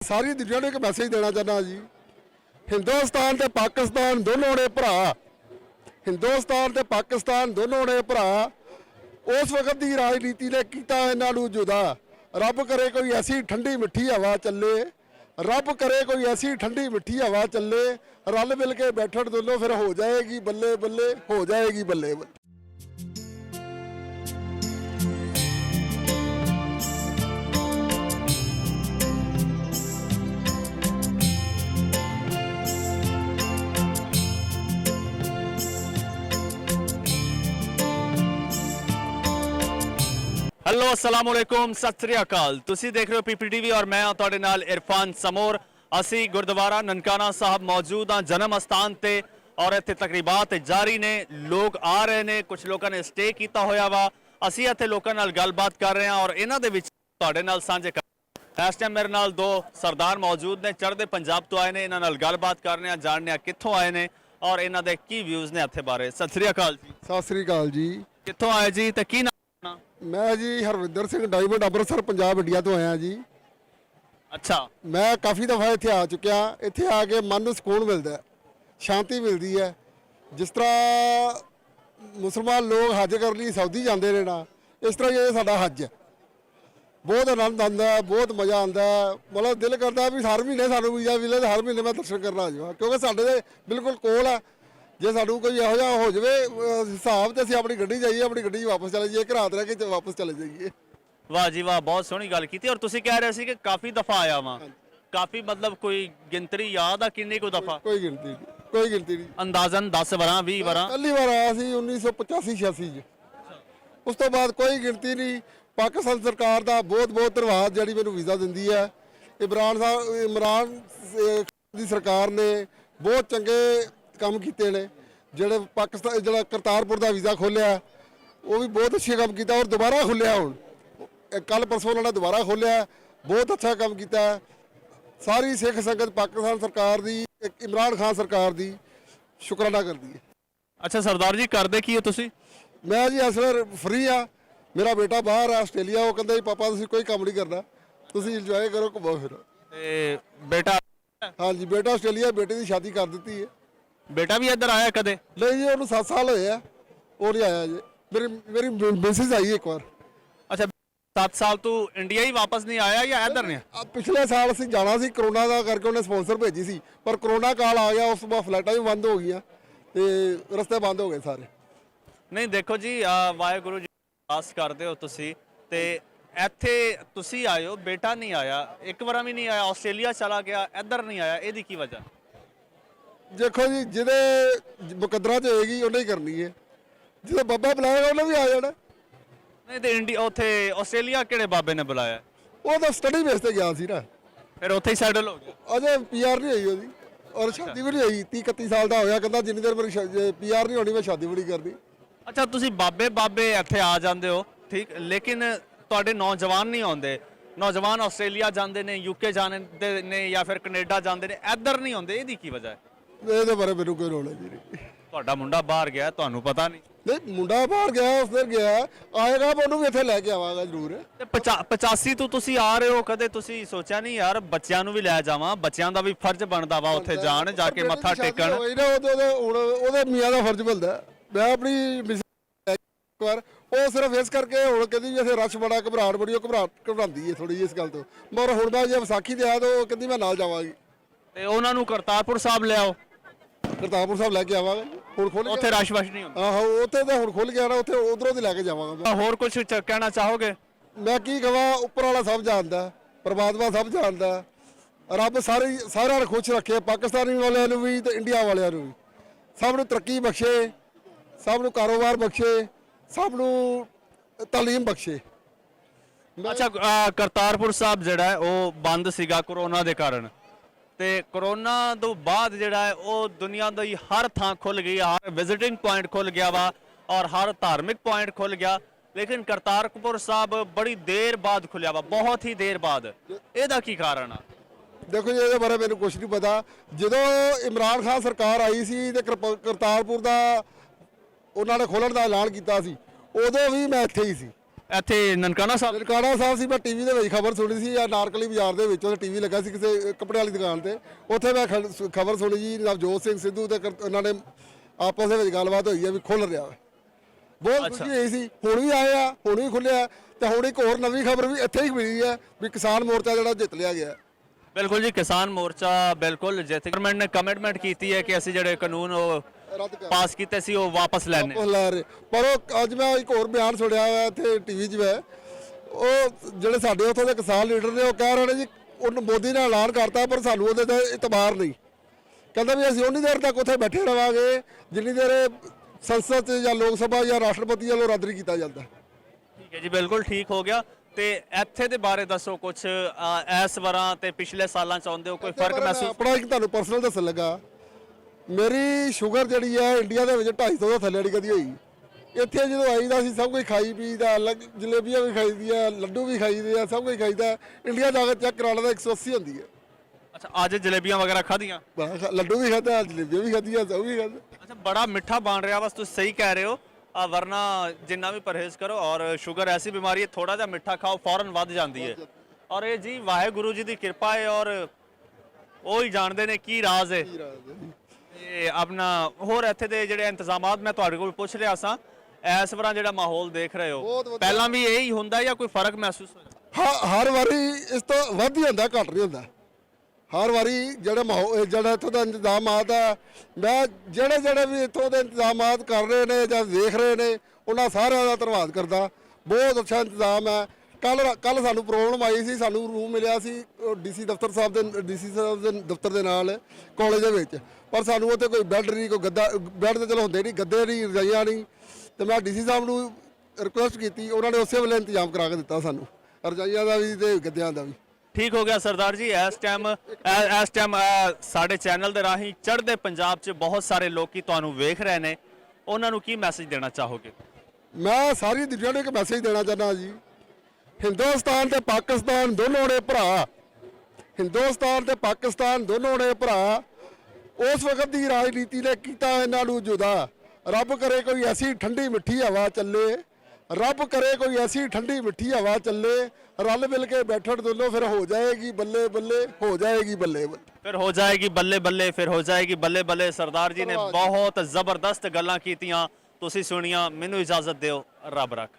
सारी दुनिया को एक मैसेज देना चाहना जी। हिंदुस्तान ते पाकिस्तान दोनों ने भरा, हिंदुस्तान ते पाकिस्तान दोनों ने भरा। उस वक्त की राजनीति ने किया इन्हां नूं जुदा। रब करे कोई ऐसी ठंडी मिठी हवा चले, रब करे कोई ऐसी ठंडी मिठी हवा चले, रल मिल के बैठन दोनों फिर हो जाएगी बल्ले बल्ले, हो जाएगी बल्ले बल्ले। हेलो अस्सलाम वालेकुम सत श्री अकाल। तुसी देख रहे हो PPTV और मैं तुहाडे नाल इरफान समोर। असी गुरुद्वारा ननकाना साहब मौजूद हाँ जन्म अस्थान ते और इत्थे तकरीबात जारी ने। लोग आ रहे ने, कुछ लोगों ने स्टे किया होया वा। असी इत्थे लोगों नाल गलबात कर रहे हैं और इन्हां दे विच तुहाडे नाल सांझे कर। इस टाइम मेरे नाल दो सरदार मौजूद ने, चढ़दे पंजाब तो आए ने। इन्हां नाल गलबात करने जानने कित्थों आए ने और इन्हां दे की व्यूज़ ने इत्थे बारे। सत श्री अकाल जी। सत श्री अकाल जी। कित्थों आए जी ते की नाम? मैं जी हरविंदर सिंह डायमंड अमृतसर पंजाब इंडिया तो आया जी। अच्छा, मैं काफ़ी दफ़ा इत्थे आ चुकिया। इत्थे आके मन नूं सुकून मिलता है, शांति मिलती है। जिस तरह मुसलमान लोग हज करने ਲਈ सऊदी जाते हैं ना, इस तरह ये साडा हज है। बहुत आनंद आता है, बहुत मज़ा आता है। मतलब दिल करता है भी हर महीने सानूं वीज़ा मिले तो हर महीने मैं दर्शन करना आ जावां, क्योंकि साडे दे बिल्कुल कोल है। जे सानूं कोई इहो जिहा हो जाए हिसाब तो असीं अपनी गड्डी जाइए, अपनी गड्डी वापस चले जाइए, एक रात रह के वापस चले जाइए। वाह जी वाह, बहुत सोहनी गल की। और तुसी कह रहे सी कि काफ़ी दफ़ा आया वां, काफ़ी मतलब कोई गिनतरी याद आ किन्नी को दफ़ा? कोई गिनती नहीं, कोई गिनती नहीं। अंदाजन 10 वरां 20 वरां? पहली बार आया सी 1985-86 च। उस तो बाद कोई गिनती नहीं। पाकिस्तान सरकार का बहुत बहुत धन्यवाद जिहड़ी मैनूं वीज़ा दिंदी है। इमरान की सरकार ने बहुत चंगे काम कीते ने। जिहड़े पाकिस्तान जिहड़ा करतारपुर का वीज़ा खोलिया वो भी बहुत अच्छे काम किया और दोबारा खुलिया। हुण कल परसों उन्होंने दोबारा खोलिया, बहुत अच्छा काम किया। सारी सिख संगत पाकिस्तान सरकार की, इमरान खान सरकार की शुकराना करती है। अच्छा सरदार जी, करदे की हो तुसी? मैं जी इस वेले फ्री हाँ। मेरा बेटा बाहर है आस्ट्रेलिया। वो कहता जी पापा तुसीं कोई काम नहीं करना, तुसीं इंजॉय करो, घूमो फिरो। बेटा? हाँ जी, बेटा आस्ट्रेलिया, बेटे की शादी कर दी है। बेटा भी इधर आया कदे? नहीं जी, उन्होंने 7 साल होए हैं, वो नहीं आया जी। मेरी मेरी मिसिज आई एक बार। अच्छा, 7 साल तू इंडिया ही वापस नहीं आया या इधर नहीं? पिछले साल ਅਸੀਂ ਜਾਣਾ ਸੀ, ਕਰੋਨਾ ਦਾ ਕਰਕੇ ਉਹਨੇ ਸਪਾਂਸਰ ਭੇਜੀ ਸੀ, ਪਰ ਕਰੋਨਾ ਕਾਲ ਆ ਗਿਆ। ਉਸ ਤੋਂ ਬਾਅਦ ਫਲਾਈਟਾਂ ਵੀ ਬੰਦ ਹੋ ਗਈਆਂ ਤੇ ਰਸਤੇ ਬੰਦ ਹੋ ਗਏ ਸਾਰੇ। ਨਹੀਂ ਦੇਖੋ ਜੀ, ਵਾਹਿਗੁਰੂ ਜੀ ਅਰਦਾਸ ਕਰਦੇ ਹੋ ਤੁਸੀਂ ਤੇ ਇੱਥੇ ਤੁਸੀਂ ਆਏ ਹੋ, ਬੇਟਾ ਨਹੀਂ ਆਇਆ, ਇੱਕ ਵਾਰ ਵੀ ਨਹੀਂ ਆਇਆ, ਆਸਟ੍ਰੇਲੀਆ ਚਲਾ ਗਿਆ, ਇੱਧਰ ਨਹੀਂ ਆਇਆ, ਇਹਦੀ ਕੀ ਵਜ੍ਹਾ? ਦੇਖੋ ਜੀ, ਜਿਹਦੇ ਮੁਕੱਦਰਾਂ 'ਚ ਹੋਏਗੀ ਉਹਨੇ ਹੀ ਕਰਨੀ ਹੈ। ਜਦੋਂ ਬਾਬਾ ਬੁਲਾਏਗਾ ਉਹਨੇ ਵੀ ਆ ਜਾਣਾ। ਨਹੀਂ ਤੇ ਇੰਡੀਆ ਉੱਥੇ ਆਸਟ੍ਰੇਲੀਆ ਕਿਹੜੇ ਬਾਬੇ ਨੇ ਬੁਲਾਇਆ? ਉਹ ਤਾਂ ਸਟੱਡੀ ਬੇਸ ਤੇ ਗਿਆ ਸੀ ਨਾ, ਫਿਰ ਉੱਥੇ ਹੀ ਸੈਟਲ ਹੋ ਗਿਆ। ਅਜੇ PR ਨਹੀਂ ਹੋਈ ਉਹਦੀ, ਔਰ ਸ਼ਾਦੀ ਵੀ ਨਹੀਂ ਹੋਈ। 30-31 ਸਾਲ ਦਾ ਹੋਇਆ, ਕਹਿੰਦਾ ਜਿੰਨੀ ਦੇਰ ਮੇਰੀ PR ਨਹੀਂ ਹੋਣੀ ਮੈਂ ਸ਼ਾਦੀ ਵੀ ਨਹੀਂ ਕਰਨੀ। ਅੱਛਾ, ਤੁਸੀਂ ਬਾਬੇ ਇੱਥੇ ਆ ਜਾਂਦੇ ਹੋ ਠੀਕ, ਲੇਕਿਨ ਤੁਹਾਡੇ ਨੌਜਵਾਨ ਨਹੀਂ ਆਉਂਦੇ। ਨੌਜਵਾਨ ਆਸਟ੍ਰੇਲੀਆ ਜਾਂਦੇ ਨੇ, UK ਜਾਂਦੇ ਨੇ ਜਾਂ ਫਿਰ ਕੈਨੇਡਾ ਜਾਂਦੇ ਨੇ, ਇੱਧਰ ਨਹੀਂ ਆਉਂਦੇ, ਇਹਦੀ ਕੀ ਵਜ੍ਹਾ ਹੈ? ਇਹਦੇ ਬਾਰੇ ਮੈਨੂੰ ਕੋਈ ਨੌਲੇਜ ਨਹੀਂ। ਤੁਹਾਡਾ ਮੁੰਡਾ ਬਾਹਰ ਗਿਆ, ਤੁਹਾਨੂੰ ਪਤਾ ਨਹੀਂ? ਨਹੀਂ, ਮੁੰਡਾ ਬਾਹਰ ਗਿਆ, ਉਸ ਦਿਨ ਗਿਆ, ਆਏਗਾ ਮੈਂ ਉਹਨੂੰ ਵੀ ਇੱਥੇ ਲੈ ਕੇ ਆਵਾਂਗਾ ਜ਼ਰੂਰ। ਤੇ 85 ਤੋਂ ਤੁਸੀਂ ਆ ਰਹੇ ਹੋ, ਕਦੇ ਤੁਸੀਂ ਸੋਚਿਆ ਨਹੀਂ ਯਾਰ ਬੱਚਿਆਂ ਨੂੰ ਵੀ ਲੈ ਜਾਵਾਂ? ਬੱਚਿਆਂ ਦਾ ਵੀ ਫਰਜ਼ ਬਣਦਾ ਵਾ ਉੱਥੇ ਜਾਣ, ਜਾ ਕੇ ਮੱਥਾ ਟੇਕਣ। ਉਹਦੇ ਮੀਆਂ ਦਾ ਫਰਜ਼ ਬਣਦਾ। ਮੈਂ ਆਪਣੀ ਇੱਕ ਵਾਰ ਉਹ ਸਿਰਫ ਇਸ ਕਰਕੇ ਹੁਣ ਕਹਿੰਦੀ ਵੀ ਇੱਥੇ ਰਸ਼ ਬੜਾ, ਘਬਰਾਹਟ ਬੜੀ, ਉਹ ਘਬਰਾਉਂਦੀ ਹੈ ਥੋੜੀ ਜਿਹੀ ਇਸ ਗੱਲ ਤੋਂ। ਮਗਰ ਹੁਣ ਮੈਂ ਜੇ ਵਿਸਾਖੀ ਤੇ ਆਇਆ ਤਾਂ ਉਹ ਕਹਿੰਦੀ ਮੈਂ ਨਾਲ ਜਾਵਾਂਗੀ। ਤੇ ਉਹਨਾਂ ਨੂੰ ਕਰਤਾਰਪੁਰ ਸਾਹਿਬ ਲਿਆਓ। ਕਰਤਾਰਪੁਰ ਸਾਹਿਬ ਲੈ ਕੇ ਆਵਾਂਗੇ, ਹੁਣ ਖੁੱਲ ਉੱਥੇ ਰਸ਼ ਵਸ਼ ਨਹੀਂ ਹੁੰਦਾ? ਆਹੋ, ਉੱਥੇ ਤਾਂ ਹੁਣ ਖੁੱਲ ਗਿਆ ਨਾ, ਉੱਥੇ ਉਧਰੋਂ ਦੀ ਲੈ ਕੇ ਜਾਵਾਂਗਾ। ਹੋਰ ਕੁਝ ਕਹਿਣਾ ਚਾਹੋਗੇ? ਮੈਂ ਕੀ ਕਹਾਂ, ਉੱਪਰ ਵਾਲਾ ਸਭ ਜਾਣਦਾ, ਪਰਮਾਤਮਾ ਸਭ ਜਾਣਦਾ। ਰੱਬ ਸਾਰਿਆਂ ਨੂੰ ਖੁਸ਼ ਰੱਖੇ, ਪਾਕਿਸਤਾਨੀ ਵਾਲਿਆਂ ਨੂੰ ਵੀ ਤੇ ਇੰਡੀਆ ਵਾਲਿਆਂ ਨੂੰ ਵੀ। ਸਭ ਨੂੰ ਤਰੱਕੀ ਬਖਸ਼ੇ, ਸਭ ਨੂੰ ਕਾਰੋਬਾਰ ਬਖਸ਼ੇ, ਸਭ ਨੂੰ ਤਾਲੀਮ ਬਖਸ਼ੇ। ਅੱਛਾ, ਕਰਤਾਰਪੁਰ ਸਾਹਿਬ ਜਿਹੜਾ ਹੈ ਉਹ ਬੰਦ ਸੀਗਾ ਕਰੋਨਾ ਦੇ ਕਾਰਨ, ਤੇ ਕਰੋਨਾ ਤੋਂ ਬਾਅਦ ਜਿਹੜਾ ਹੈ ਉਹ ਦੁਨੀਆ ਦੀ ਹਰ ਥਾਂ ਖੁੱਲ ਗਈ, ਹਰ ਵਿਜ਼ਿਟਿੰਗ ਪੁਆਇੰਟ ਖੁੱਲ ਗਿਆ ਵਾ ਔਰ ਹਰ ਧਾਰਮਿਕ ਪੁਆਇੰਟ ਖੁੱਲ ਗਿਆ। ਲੇਕਿਨ ਕਰਤਾਰਪੁਰ ਸਾਹਿਬ ਬੜੀ ਦੇਰ ਬਾਅਦ ਖੁੱਲਿਆ ਵਾ, ਬਹੁਤ ਹੀ ਦੇਰ ਬਾਅਦ। ਇਹਦਾ ਕੀ ਕਾਰਨ ਆ? ਦੇਖੋ ਜੀ, ਇਹਦੇ ਬਾਰੇ ਮੈਨੂੰ ਕੁਝ ਨਹੀਂ ਪਤਾ। ਜਦੋਂ ਇਮਰਾਨ ਖਾਨ ਸਰਕਾਰ ਆਈ ਸੀ ਤੇ ਕਰਤਾਰਪੁਰ ਦਾ ਉਹਨਾਂ ਨੇ ਖੋਲ੍ਹਣ ਦਾ ਐਲਾਨ ਕੀਤਾ ਸੀ, ਉਦੋਂ ਵੀ ਮੈਂ ਇੱਥੇ ਹੀ ਸੀ। ਇੱਥੇ ਨਨਕਾਣਾ ਸਾਹਿਬ? ਨਨਕਾਣਾ ਸਾਹਿਬ ਸੀ। ਮੈਂ ਟੀਵੀ ਦੇ ਵਿੱਚ ਖਬਰ ਸੁਣੀ ਸੀ, ਜਾਂ ਨਾਰਕਲੀ ਬਾਜ਼ਾਰ ਦੇ ਵਿੱਚ ਉਹਦਾ ਟੀਵੀ ਲੱਗਾ ਸੀ ਕਿਸੇ ਕੱਪੜੇ ਵਾਲੀ ਦੁਕਾਨ ਤੇ, ਉੱਥੇ ਮੈਂ ਖਬਰ ਸੁਣੀ ਜੀ ਨਵਜੋਤ ਸਿੰਘ ਸਿੱਧੂ ਤੇ ਉਹਨਾਂ ਨੇ ਆਪਸ ਦੇ ਵਿੱਚ ਗੱਲਬਾਤ ਹੋਈ ਹੈ ਵੀ ਖੁੱਲ ਰਿਹਾ ਵਾ। ਬਹੁਤ ਖੁਸ਼ੀ ਹੋਈ ਸੀ। ਹੁਣ ਵੀ ਆਏ ਆ, ਹੁਣ ਵੀ ਖੁੱਲਿਆ, ਤੇ ਹੁਣ ਇੱਕ ਹੋਰ ਨਵੀਂ ਖਬਰ ਵੀ ਇੱਥੇ ਹੀ ਮਿਲੀ ਹੈ ਵੀ ਕਿਸਾਨ ਮੋਰਚਾ ਜਿਹੜਾ ਜਿੱਤ ਲਿਆ ਗਿਆ। ਬਿਲਕੁਲ ਜੀ, ਕਿਸਾਨ ਮੋਰਚਾ ਬਿਲਕੁਲ ਜਿੱਥੇ ਗਵਰਨਮੈਂਟ ਨੇ ਕਮਿਟਮੈਂਟ ਕੀਤੀ ਹੈ ਕਿ ਅਸੀਂ ਜਿਹੜੇ ਕਾਨੂੰਨ ਉਹ ਰੱਦ ਕਰ ਪਾਸ ਕੀਤੇ ਸੀ ਉਹ ਵਾਪਸ ਲੈਣੇ। ਵਾਪਸ ਲੈ ਰਹੇ। ਪਰ ਉਹ ਅੱਜ ਮੈਂ ਇੱਕ ਹੋਰ ਬਿਆਨ ਸੁਣਿਆ ਹੋਇਆ ਇੱਥੇ ਟੀਵੀ 'ਚ ਮੈਂ, ਉਹ ਜਿਹੜੇ ਸਾਡੇ ਉੱਥੋਂ ਦੇ ਕਿਸਾਨ ਲੀਡਰ ਨੇ ਉਹ ਕਹਿ ਰਹੇ ਨੇ ਜੀ ਉਹਨੂੰ ਮੋਦੀ ਨੇ ਐਲਾਨ ਕਰਤਾ ਪਰ ਸਾਨੂੰ ਉਹਦੇ ਤੇ ਇਤਬਾਰ ਨਹੀਂ। ਕਹਿੰਦਾ ਵੀ ਅਸੀਂ ਉਨੀ ਦੇਰ ਤੱਕ ਉੱਥੇ ਬੈਠੇ ਰਵਾਂਗੇ ਜਿੰਨੀ ਦੇਰ ਸੰਸਦ 'ਚ ਜਾਂ ਲੋਕ ਸਭਾ ਜਾਂ ਰਾਸ਼ਟਰਪਤੀ ਵੱਲੋਂ ਰੱਦ ਨਹੀਂ ਕੀਤਾ ਜਾਂਦਾ। ਠੀਕ ਹੈ ਜੀ, ਬਿਲਕੁਲ ਠੀਕ ਹੋ ਗਿਆ। ਤੇ ਇੱਥੇ ਦੇ ਬਾਰੇ ਦੱਸੋ ਕੁਝ, ਇਸ ਵਾਰਾਂ ਤੇ ਪਿਛਲੇ ਸਾਲਾਂ ਚ ਆਉਂਦੇ ਹੋ ਕੋਈ ਫਰਕ ਮਹਿਸੂਸ? ਆਪਣਾ ਇੱਕ ਤੁਹਾਨੂੰ ਪਰਸਨਲ ਦੱਸਣ ਲੱਗਾ, ਮੇਰੀ ਸ਼ੂਗਰ ਜਿਹੜੀ ਹੈ ਇੰਡੀਆ ਦੇ ਵਿੱਚ 250 ਤੋਂ ਥੱਲੇ ਨਹੀਂ ਕਦੀ ਹੋਈ। ਇੱਥੇ ਜਦੋਂ ਆਈਦਾ ਸੀ ਸਭ ਕੁਝ ਖਾਈ ਪੀਦਾ, ਜਲੇਬੀਆਂ ਵੀ ਖਾਈਦੀਆਂ, ਲੱਡੂ ਵੀ ਖਾਈਦੇ ਆ, ਸਭ ਕੁਝ ਖਾਈਦਾ। ਇੰਡੀਆ ਜਾ ਕੇ ਚੈੱਕ ਕਰਾ ਲੈਂਦਾ 180 ਹੁੰਦੀ ਹੈ। ਅੱਛਾ, ਅੱਜ ਜਲੇਬੀਆਂ ਵਗੈਰਾ ਖਾਧੀਆਂ? ਲੱਡੂ ਵੀ ਖਾਧਾ, ਜਲੇਬੀਆਂ ਵੀ ਖਾਧੀਆਂ, ਸਭ ਵੀ ਖਾਧਾ। ਅੱਛਾ, ਬੜਾ ਮਿੱਠਾ ਬਣ ਰਿਹਾ, ਬਸ ਤੁਸੀਂ ਸਹੀ ਕਹਿ ਰਹੇ ਹੋ। ਵਰਨਾ ਜਿੰਨਾ ਵੀ ਪਰਹੇਜ਼ ਕਰੋ, ਔਰ ਸ਼ੂਗਰ ਐਸੀ ਬਿਮਾਰੀ ਹੈ ਥੋੜਾ ਜਿਹਾ ਮਿੱਠਾ ਖਾਓ ਫੌਰਨ ਵੱਧ ਜਾਂਦੀ ਹੈ। ਔਰ ਇਹ ਜੀ ਵਾਹਿਗੁਰੂ ਜੀ ਦੀ ਕਿਰਪਾ ਹੈ, ਔਰ ਉਹ ਹੀ ਜਾਣਦੇ ਨੇ ਕੀ ਰਾਜ਼ ਹੈ। ਇਹ ਆਪਣਾ ਹੋਰ ਇੱਥੇ ਦੇ ਜਿਹੜੇ ਇੰਤਜ਼ਾਮਾਤ ਮੈਂ ਤੁਹਾਡੇ ਕੋਲ ਪੁੱਛ ਰਿਹਾ ਸਾਂ, ਇਸ ਵਾਰ ਜਿਹੜਾ ਮਾਹੌਲ ਦੇਖ ਰਹੇ ਹੋ, ਪਹਿਲਾਂ ਵੀ ਇਹੀ ਹੁੰਦਾ ਜਾਂ ਕੋਈ ਫਰਕ ਮਹਿਸੂਸ ਹੋਇਆ? ਹਰ ਵਾਰੀ ਇਸ ਤੋਂ ਵੱਧ ਹੀ ਹੁੰਦਾ, ਘੱਟ ਨਹੀਂ ਹੁੰਦਾ। ਹਰ ਵਾਰੀ ਜਿਹੜਾ ਮਾਹੌਲ ਜਿਹੜਾ ਇੱਥੋਂ ਦਾ ਇੰਤਜ਼ਾਮਾਤ ਹੈ, ਮੈਂ ਜਿਹੜੇ ਵੀ ਇੱਥੋਂ ਦੇ ਇੰਤਜ਼ਾਮਾਤ ਕਰ ਰਹੇ ਨੇ ਜਾਂ ਦੇਖ ਰਹੇ ਨੇ ਉਹਨਾਂ ਸਾਰਿਆਂ ਦਾ ਧੰਨਵਾਦ ਕਰਦਾ। ਬਹੁਤ ਅੱਛਾ ਇੰਤਜ਼ਾਮ ਹੈ। ਕੱਲ ਸਾਨੂੰ ਪ੍ਰੋਬਲਮ ਆਈ ਸੀ, ਸਾਨੂੰ ਰੂਮ ਮਿਲਿਆ ਸੀ ਡੀਸੀ ਸਾਹਿਬ ਦੇ ਦਫ਼ਤਰ ਦੇ ਨਾਲ ਕਾਲਜ ਦੇ ਵਿੱਚ, ਪਰ ਸਾਨੂੰ ਉੱਥੇ ਕੋਈ ਬੈੱਡ ਨਹੀਂ, ਕੋਈ ਗੱਦਾ, ਬੈੱਡ ਤਾਂ ਚਲੋ ਹੁੰਦੇ ਨਹੀਂ, ਗੱਦੇ ਨਹੀਂ, ਰਜਾਈਆਂ ਨਹੀਂ। ਤੇ ਮੈਂ ਡੀਸੀ ਸਾਹਿਬ ਨੂੰ ਰਿਕੁਐਸਟ ਕੀਤੀ, ਉਹਨਾਂ ਨੇ ਉਸੇ ਵੇਲੇ ਇੰਤਜ਼ਾਮ ਕਰਾ ਕੇ ਦਿੱਤਾ ਸਾਨੂੰ, ਰਜਾਈਆਂ ਦਾ ਵੀ ਤੇ ਗੱਦਿਆਂ ਦਾ ਵੀ। ਠੀਕ ਹੋ ਗਿਆ ਸਰਦਾਰ ਜੀ। ਇਸ ਟਾਈਮ ਸਾਡੇ ਚੈਨਲ ਦੇ ਰਾਹੀਂ ਚੜ੍ਹਦੇ ਪੰਜਾਬ 'ਚ ਬਹੁਤ ਸਾਰੇ ਲੋਕੀ ਤੁਹਾਨੂੰ ਵੇਖ ਰਹੇ ਨੇ, ਉਹਨਾਂ ਨੂੰ ਕੀ ਮੈਸੇਜ ਦੇਣਾ ਚਾਹੋਗੇ? ਮੈਂ ਸਾਰੀ ਦੁਨੀਆ ਨੂੰ ਇੱਕ ਮੈਸੇਜ ਦੇਣਾ ਚਾਹੁੰਦਾ ਜੀ, ਹਿੰਦੁਸਤਾਨ ਤੇ ਪਾਕਿਸਤਾਨ ਦੋਨੋਂ ਨੇ ਭਰਾ, ਹਿੰਦੁਸਤਾਨ ਤੇ ਪਾਕਿਸਤਾਨ ਦੋਨੋਂ ਨੇ ਭਰਾ। ਉਸ ਵਕਤ ਦੀ ਰਾਜਨੀਤੀ ਨੇ ਕੀਤਾ ਇਹਨਾਂ ਨੂੰ ਜੁਦਾ। ਰੱਬ ਕਰੇ ਕੋਈ ਐਸੀ ਠੰਡੀ ਮਿੱਠੀ ਹਵਾ ਚੱਲੇ, ਰੱਬ ਕਰੇ ਕੋਈ ਐਸੀ ਠੰਡੀ ਮਿੱਠੀ ਹਵਾ ਚੱਲੇ, ਰਲ ਮਿਲ ਕੇ ਬੈਠਣ ਦੋਨੋਂ, ਫਿਰ ਹੋ ਜਾਏਗੀ ਬੱਲੇ ਬੱਲੇ, ਹੋ ਜਾਏਗੀ ਬੱਲੇ ਬੱਲੇ, ਫਿਰ ਹੋ ਜਾਏਗੀ ਬੱਲੇ ਬੱਲੇ, ਫਿਰ ਹੋ ਜਾਏਗੀ ਬੱਲੇ ਬੱਲੇ। ਸਰਦਾਰ ਜੀ ਨੇ ਬਹੁਤ ਜ਼ਬਰਦਸਤ ਗੱਲਾਂ ਕੀਤੀਆਂ, ਤੁਸੀਂ ਸੁਣੀਆਂ। ਮੈਨੂੰ ਇਜਾਜ਼ਤ ਦਿਓ, ਰੱਬ ਰੱਖ।